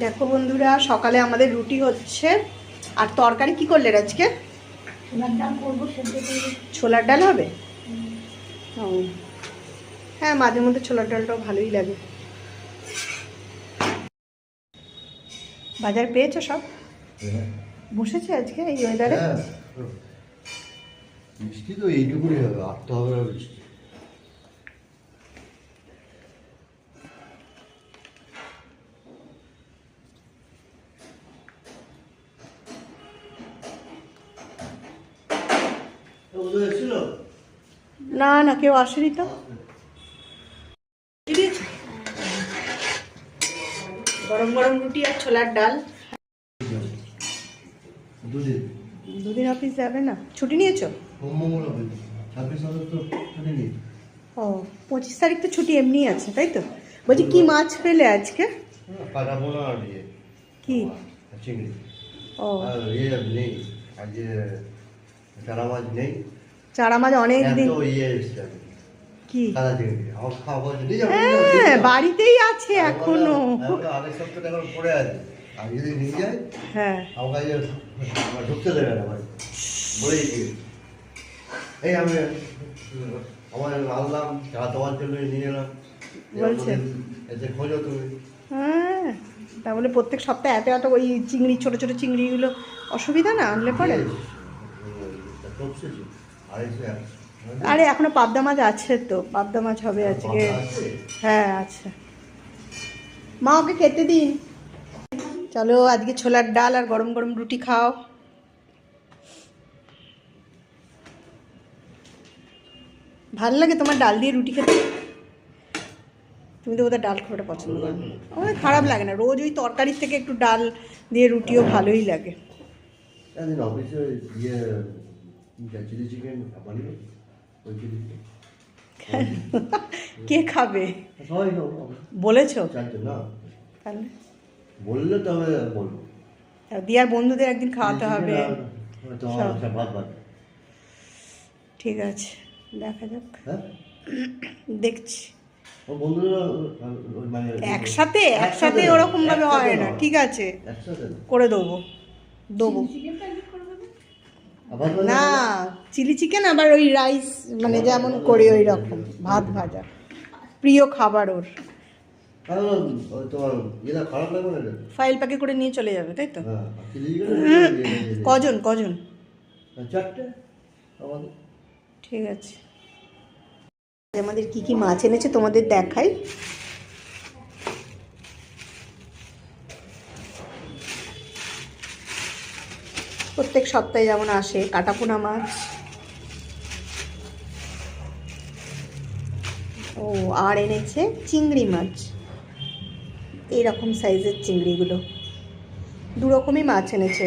দেখো বন্ধুরা, সকালে আমাদের রুটি হচ্ছে। আর তরকারি কি করলে আজকে? ছোলার ডাল করবো, সেদ্ধ করবো। ছোলার ডাল হবে? ও হ্যাঁ, মাঝে মধ্যে ছোলার ডালটাও ভালোই লাগে। বাজার পেয়েছো সব? বসেছে আজকে এই ওয়েদারে? বৃষ্টি তো এইটুকুই হবে, আর তো হবে না বৃষ্টি। না না, কেউ আসেনি তো। গরম গরম রুটি আর ছোলার ডাল। দুদিন অফিস যাবে না? ছুটি নিয়েছো? ও 25 তারিখ তো ছুটি এমনি আছে, তাই তো? বলছি কি মাছ পেলে আজকে? কি? চিংড়ি। ও নেই আজকে, চারা মাছ নেই। চারা মাছ অনেক দিন। কি? হ্যাঁ, বাড়িতেই আছে এখনো। আরেক সপ্তাহ এখন পড়ে আছে, আর যদি নিয়ে যায় হ্যাঁ, আমাকে ঢুকতে দেবে না ভাই, বলে দিচ্ছি। এই আমি আমার আনলাম, চা তোমার জন্য নিয়ে এলাম। বলছে এতে খোঁজো তুমি। হ্যাঁ, তাহলে প্রত্যেক সপ্তাহে এত এত ওই চিংড়ি, ছোট ছোট চিংড়িগুলো অসুবিধা না আনলে পরে? আরে এখনো পাবদা মাছ আছে তো, পাবদা মাছ হবে আজকে। হ্যাঁ আছে, মা ওকে খেতে দিন। চলো আজকে ছোলার ডাল আর গরম গরম রুটি খাও। ভাল লাগে তোমার ডাল দিয়ে রুটি খেতে? তুমি তো বোধহয় ডাল খুব একটা পছন্দ করো না। আমার খারাপ লাগে না, রোজ ওই তরকারির থেকে একটু ডাল দিয়ে রুটিও ভালোই লাগে। অফিসে গিয়ে চিলি চিকেন বানিয়ে ওই চিলি কে খাবে সবাই বলেছো? না তাহলে বললে তবে বলবো। দিয়ার বন্ধুদের একদিন খাওয়াতে হবে। ঠিক আছে, দেখা যাক। হ্যাঁ দেখছি মানে একসাথে একসাথে ওরকম ভাবে হয় না। ঠিক আছে, করে দেবো দেবো। না, চিলি চিকেন আবার ওই রাইস, মানে যেমন করি ওই রকম ভাত ভাজা, প্রিয় খাবার ওর। ফাইল প্যাকে করে নিয়ে চলে যাবে, তাই তো? কজন কজন? ঠিক আছে। আমাদের কি কি মাছ এনেছে তোমাদের দেখাই। প্রত্যেক সপ্তাহে যেমন আসে কাটাপোনা মাছ। ও আর এনেছে চিংড়ি মাছ, এইরকম সাইজের চিংড়িগুলো। দু রকমই মাছ এনেছে।